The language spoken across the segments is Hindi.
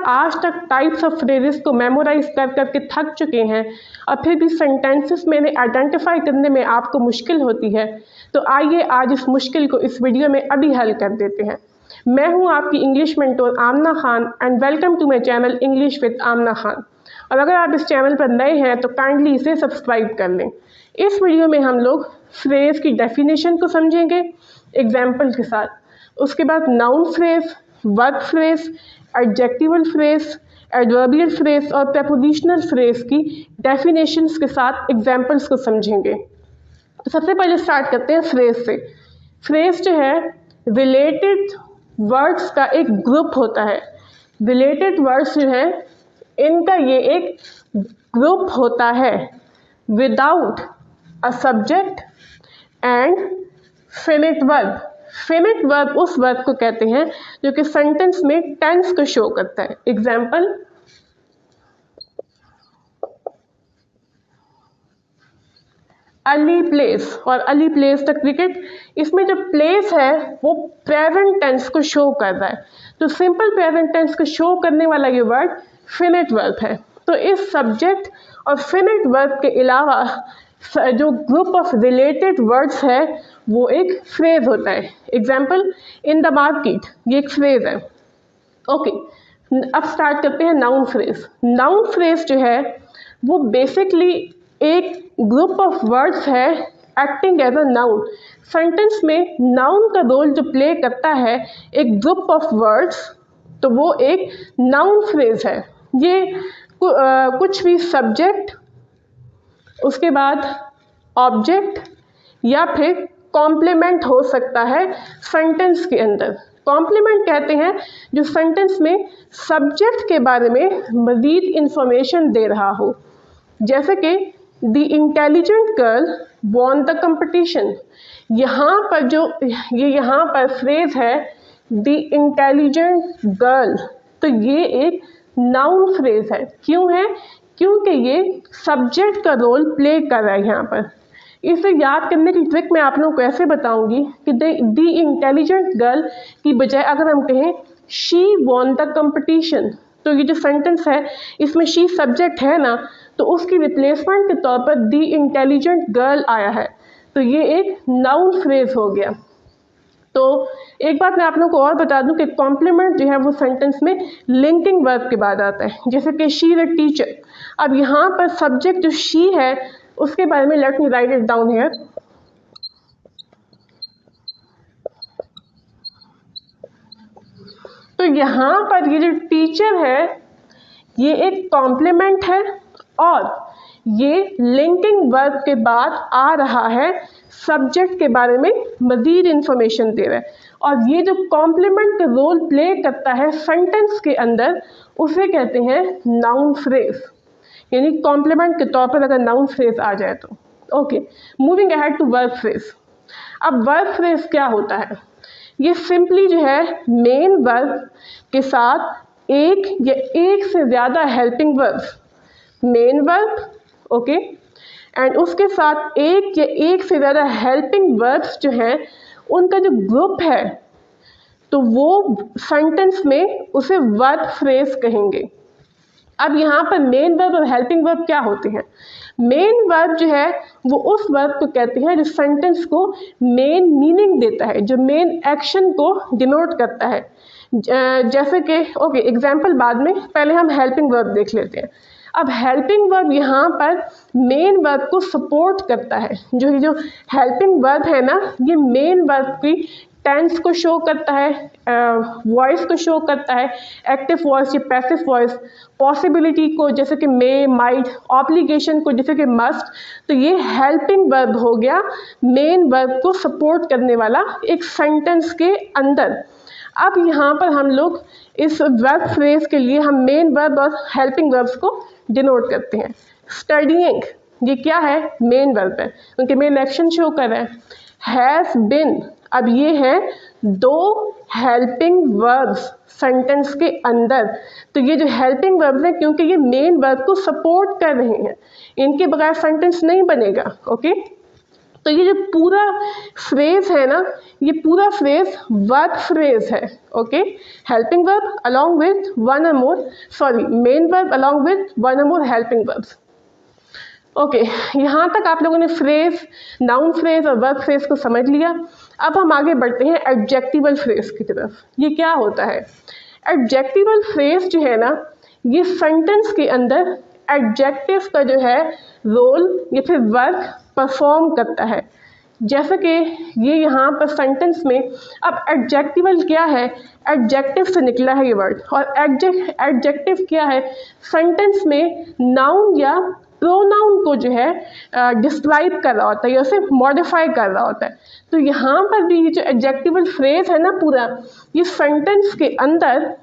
आज तक टाइप्स ऑफ फ्रेजेस को मेमोराइज कर करके थक चुके हैं और फिर भी सेंटेंसेस में आइडेंटिफाई करने में आपको मुश्किल होती है, तो आइए आज इस मुश्किल को इस वीडियो में अभी हल कर देते हैं। मैं हूं आपकी English mentor Aamna Khan and welcome to my channel English with Aamna Khan. और अगर आप इस चैनल पर नए हैं तो काइंडली इसे सब्सक्राइब कर लें। इस वीडियो में हम लोग फ्रेज की डेफिनेशन को समझेंगे एग्जाम्पल के साथ, उसके बाद noun phrase, verb phrase, adjectival phrase, adverbial phrase और प्रेपोजिशनल फ्रेज की डेफिनेशंस के साथ एग्जाम्पल्स को समझेंगे। तो सबसे पहले स्टार्ट करते हैं फ्रेज से। फ्रेज जो है रिलेटेड वर्ड्स का एक ग्रुप होता है। रिलेटेड वर्ड्स जो है इनका ये एक ग्रुप होता है without a subject and finite verb. Finite verb उस वर्ब को कहते हैं जो कि सेंटेंस में टेंस को शो करता है। एग्जाम्पल, अली प्लेस और अली प्लेस द क्रिकेट, इसमें जो प्लेस है वो प्रेजेंट टेंस को शो कर रहा है। तो सिंपल प्रेजेंट टेंस को शो करने वाला ये वर्ड फिनिट वर्ब है। तो इस सब्जेक्ट और फिनिट वर्ब के अलावा जो ग्रुप ऑफ रिलेटेड वर्ड्स है वो एक फ्रेज होता है। एग्जाम्पल, इन द मार्केट, ये एक फ्रेज है। ओके, अब स्टार्ट करते हैं नाउन फ्रेज। नाउन फ्रेज जो है वो बेसिकली एक ग्रुप ऑफ वर्ड्स है acting as a noun. Sentence में नाउन का रोल जो प्ले करता है एक ग्रुप ऑफ वर्ड्स, तो वो एक नाउन फ्रेज है। ये कुछ भी सब्जेक्ट, उसके बाद ऑब्जेक्ट या फिर कॉम्प्लीमेंट हो सकता है सेंटेंस के अंदर। कॉम्प्लीमेंट कहते हैं जो सेंटेंस में सब्जेक्ट के बारे में मज़ीद इंफॉर्मेशन दे रहा हो, जैसे कि the intelligent girl won the competition. यहाँ पर जो यहाँ पर फ्रेज है द इंटेलिजेंट गर्ल, तो ये एक नाउन फ्रेज है। क्यों है? क्योंकि ये सब्जेक्ट का रोल प्ले कर रहा है यहाँ पर। इसे याद करने की ट्रिक मैं आप लोगों को ऐसे बताऊंगी कि द इंटेलिजेंट गर्ल की बजाय अगर हम कहें शी वॉन द कंपटीशन, तो ये जो सेंटेंस है इसमें शी सब्जेक्ट है ना, तो उसकी रिप्लेसमेंट के तौर पर द इंटेलिजेंट गर्ल आया है, तो ये एक नाउन फ्रेज हो गया। तो एक बात मैं आप लोगों को और बता दूं कि कॉम्प्लीमेंट जो है वो सेंटेंस में लिंकिंग वर्ब के बाद आता है, जैसे कि शी इज अ टीचर। अब यहाँ पर सब्जेक्ट जो शी है उसके बारे में let me right it down here. तो यहाँ पर ये जो टीचर है ये एक कॉम्प्लीमेंट है और ये लिंकिंग वर्ब के बाद आ रहा है, सब्जेक्ट के बारे में मज़ीद इंफॉर्मेशन दे रहा है। और ये जो कॉम्प्लीमेंट का रोल प्ले करता है सेंटेंस के अंदर उसे कहते हैं नाउन फ्रेज, यानी कॉम्प्लीमेंट के तौर पर अगर नाउन फ्रेज आ जाए तो। Okay, moving ahead to verb phrase. अब वर्ब फ्रेज क्या होता है? ये सिंपली जो है मेन वर्ब के साथ एक या एक से ज़्यादा helping verbs, main verb okay and उसके साथ एक या एक से ज़्यादा हेल्पिंग वर्ब्स जो हैं उनका जो ग्रुप है, तो वो सेंटेंस में उसे वर्ब फ्रेज कहेंगे। अब यहाँ पर मेन वर्ब और हेल्पिंग वर्ब क्या होते हैं? मेन वर्ब जो है वो उस वर्ब को कहते हैं जो सेंटेंस को मेन मीनिंग देता है, जो मेन एक्शन को डिनोट करता है। जैसे कि ओके एग्जाम्पल बाद में, पहले हम हेल्पिंग वर्ब देख लेते हैं। अब हेल्पिंग वर्ब यहाँ पर मेन वर्ब को सपोर्ट करता है। जो हेल्पिंग वर्ब है ना, ये मेन वर्ब की टेंस को शो करता है, वॉइस को शो करता है, एक्टिव वॉइस या पैसिव वॉइस, पॉसिबिलिटी को जैसे कि मे, माइट, ऑब्लिगेशन को जैसे कि मस्ट। तो ये हेल्पिंग वर्ब हो गया, मेन वर्ब को सपोर्ट करने वाला एक सेंटेंस के अंदर। अब यहाँ पर हम लोग इस वर्ब फ्रेज के लिए हम मेन वर्ब और हेल्पिंग वर्ब्स को डिनोट करते हैं। स्टडीइंग, ये क्या है? मेन वर्ब है, उनके मेन एक्शन शो कर रहा है। हैज़ बिन, अब ये है दो हेल्पिंग वर्ब्स सेंटेंस के अंदर। तो ये जो हेल्पिंग वर्ब्स हैं क्योंकि ये मेन वर्ब को सपोर्ट कर रहे हैं, इनके बगैर सेंटेंस नहीं बनेगा। ओके, तो ये जो पूरा फ्रेज है ना, ये पूरा फ्रेज वर्ब फ्रेज है। Okay, helping verb along with one और more, sorry main verb along with one और मोर हेल्पिंग वर्ब्स। ओके, यहाँ तक आप लोगों ने फ्रेज, नाउन फ्रेज और वर्ब फ्रेज को समझ लिया। अब हम आगे बढ़ते हैं एडजेक्टिवल फ्रेज की तरफ। ये क्या होता है? एडजेक्टिवल फ्रेज जो है ना, ये सेंटेंस के अंदर एडजेक्टिव का जो है रोल या फिर वर्क परफॉर्म करता है। जैसे कि ये यहाँ पर सेंटेंस में, अब एडजेक्टिवल क्या है? एडजेक्टिव से निकला है ये वर्ड, और एडजेक्टिव क्या है? सेंटेंस में नाउन या प्रोनाउन को जो है डिस्क्राइब कर रहा होता है या उसे मॉडिफाई कर रहा होता है। तो यहाँ पर भी ये जो एडजेक्टिवल फ्रेज है ना पूरा, ये सेंटेंस के अंदर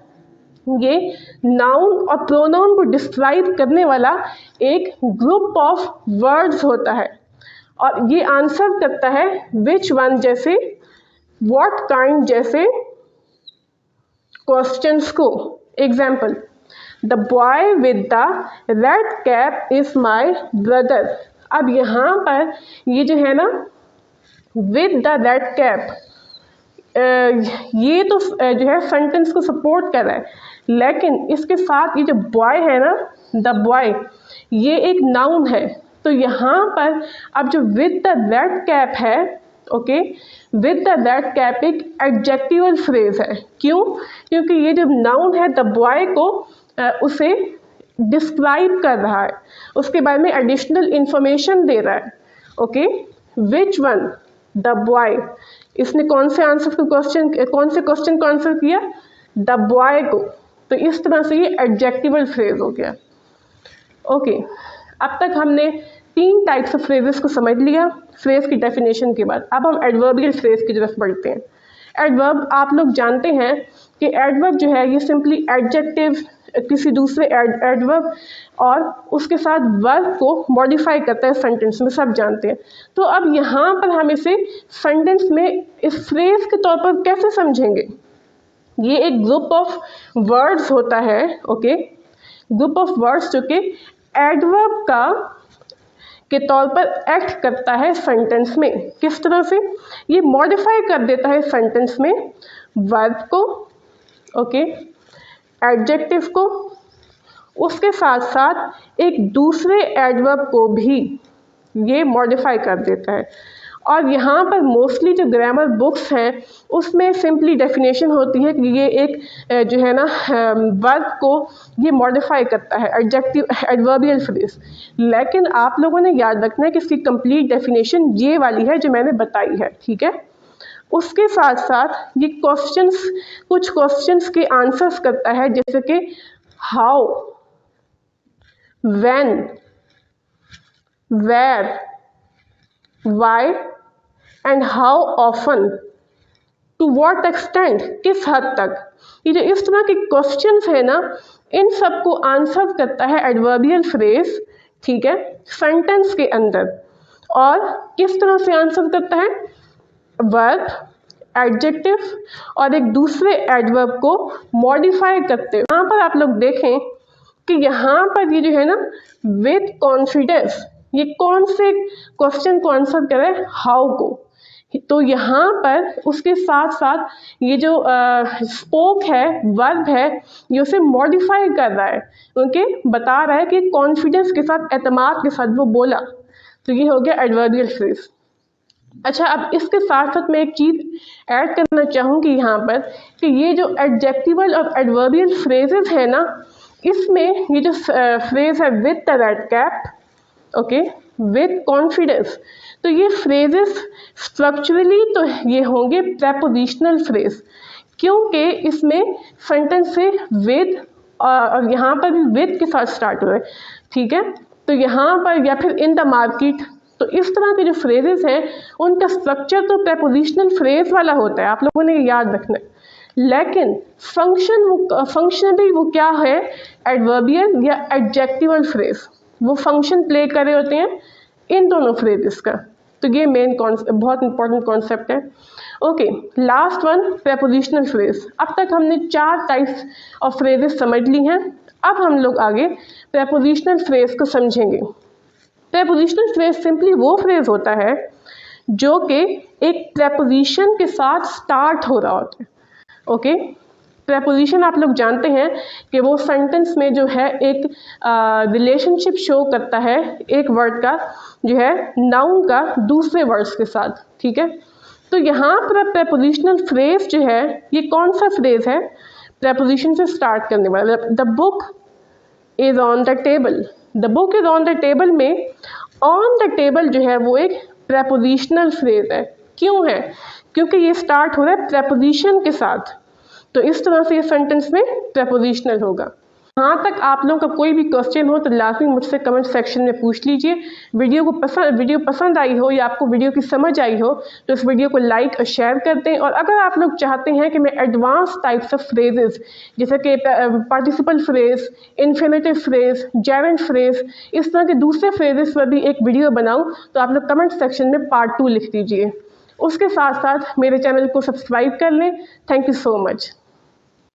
ये नाउन और प्रोनाउन को डिस्क्राइब करने वाला एक ग्रुप ऑफ वर्ड्स होता है, और ये आंसर करता है विच वन जैसे, व्हाट काइंड जैसे क्वेश्चंस को। Example, the boy with the red cap is my brother. अब यहाँ पर ये जो है ना विद द रेड कैप, ये तो जो है सेंटेंस को सपोर्ट कर रहा है, लेकिन इसके साथ ये जो बॉय है ना, द बॉय, ये एक नाउन है। तो यहाँ पर अब जो विद द रेड कैप है, okay, with the red cap एक एडजेक्टिवल फ्रेज है। क्यों? क्योंकि ये जो नाउन है द बॉय को उसे डिस्क्राइब कर रहा है, उसके बारे में एडिशनल इंफॉर्मेशन दे रहा है। Okay, which one, the boy, इसने कौन से क्वेश्चन को आंसर किया? द बॉय को। तो इस तरह से ये एडजेक्टिवल फ्रेज हो गया। ओके, अब तक हमने 3 टाइप्स ऑफ फ्रेजेस को समझ लिया फ्रेज की डेफिनेशन के बाद। अब हम एडवर्बियल फ्रेज की तरफ बढ़ते हैं। एडवर्ब, आप लोग जानते हैं कि एडवर्ब जो है ये सिंपली एडजेक्टिव किसी दूसरे एडवर्ब और उसके साथ वर्ब को मॉडिफाई करता है सेंटेंस में, सब जानते हैं। तो अब यहाँ पर हम इसे सेंटेंस में इस फ्रेज के तौर पर कैसे समझेंगे? ये एक ग्रुप ऑफ वर्ड्स होता है। ओके, ग्रुप ऑफ वर्ड्स जो कि एडवर्ब के तौर पर एक्ट करता है सेंटेंस में। किस तरह से? ये मॉडिफाई कर देता है सेंटेंस में वर्ब को, ओके, एडजेक्टिव को, उसके साथ साथ एक दूसरे एडवर्ब को भी ये मॉडिफाई कर देता है। और यहाँ पर मोस्टली जो ग्रामर बुक्स हैं उसमें सिंपली डेफिनेशन होती है कि ये एक जो है ना वर्ब को ये मॉडिफाई करता है, एडजेक्टिव एडवर्बियल फ्रेज। लेकिन आप लोगों ने याद रखना है कि इसकी कंप्लीट डेफिनेशन ये वाली है जो मैंने बताई है, ठीक है। उसके साथ साथ ये कुछ क्वेश्चंस के आंसर्स करता है, जैसे कि how, when, where, why and how often, to what extent, किस हद तक। ये जो इस तरह के क्वेश्चंस है ना, इन सब को आंसर करता है एडवर्बियल फ्रेज, ठीक है, सेंटेंस के अंदर। और किस तरह से आंसर करता है? वर्ब, एडजेक्टिव और एक दूसरे एडवर्ब को मॉडिफाई करते हैं। यहाँ पर आप लोग देखें कि यहाँ पर ये जो है ना विद कॉन्फिडेंस, ये कौन से क्वेश्चन को आंसर करे? हाउ को। तो यहाँ पर उसके साथ साथ ये जो स्पोक है, वर्ब है, ये उसे मॉडिफाई कर रहा है, ओके, बता रहा है कि कॉन्फिडेंस के साथ, एतमाद के साथ वो बोला। तो ये हो गया एडवर्बियल फ्रेज। अच्छा, अब इसके साथ साथ मैं एक चीज़ ऐड करना चाहूँगी यहाँ पर कि ये जो एडजेक्टिवल और एडवर्बियल फ्रेजेस है ना, इसमें ये जो फ्रेज है with the red cap, okay, with confidence, तो ये फ्रेजेस स्ट्रक्चरली तो ये होंगे प्रेपोजिशनल फ्रेज, क्योंकि इसमें सेंटेंस से विद और यहाँ पर भी विद के साथ स्टार्ट हुए, ठीक है। तो यहाँ पर या फिर इन द मार्केट, तो इस तरह के जो फ्रेजेस हैं उनका स्ट्रक्चर तो प्रेपोजिशनल फ्रेज वाला होता है, आप लोगों ने ये याद रखना है। लेकिन फंक्शनली वो क्या है? एडवर्बियल या एडजेक्टिवल फ्रेज, वो फंक्शन प्ले कर रहे होते हैं इन दोनों फ्रेजेस का। तो ये मेन बहुत इंपॉर्टेंट कॉन्सेप्ट है। Okay, last one, prepositional phrase. अब तक हमने 4 टाइप्स ऑफ फ्रेजेस समझ ली हैं। अब हम लोग आगे प्रेपोजिशनल फ्रेज को समझेंगे। प्रेपोजिशनल फ्रेज सिंपली वो फ्रेज होता है जो कि एक प्रेपोजिशन के साथ स्टार्ट हो रहा होता है। ओके, प्रेपोजिशन आप लोग जानते हैं कि वो सेंटेंस में जो है एक रिलेशनशिप शो करता है एक वर्ड का जो है नाउन का दूसरे वर्ड्स के साथ, ठीक है। तो यहाँ पर प्रेपोजिशनल फ्रेज जो है ये कौन सा फ्रेज है, प्रेपोजिशन से स्टार्ट करने वाला। The book is on the table, the book is on the table में ऑन द टेबल जो है वो एक प्रेपोजिशनल फ्रेज है। क्यों है, क्योंकि ये स्टार्ट हो रहा है प्रेपोजिशन के साथ, तो इस तरह से ये सेंटेंस में प्रेपोजिशनल होगा। यहाँ तक आप लोगों का कोई भी क्वेश्चन हो तो लाजमी मुझसे कमेंट सेक्शन में पूछ लीजिए। वीडियो पसंद आई हो या आपको वीडियो की समझ आई हो तो इस वीडियो को लाइक और शेयर कर दें। और अगर आप लोग चाहते हैं कि मैं एडवांस टाइप्स ऑफ फ्रेजेस जैसे कि participle phrase, infinitive phrase, Geraint phrase, इस तरह के दूसरे फ्रेजेस पर भी एक वीडियो बनाऊँ तो आप लोग कमेंट सेक्शन में पार्ट 2 लिख दीजिए। उसके साथ साथ मेरे चैनल को सब्सक्राइब कर लें। Thank you so much.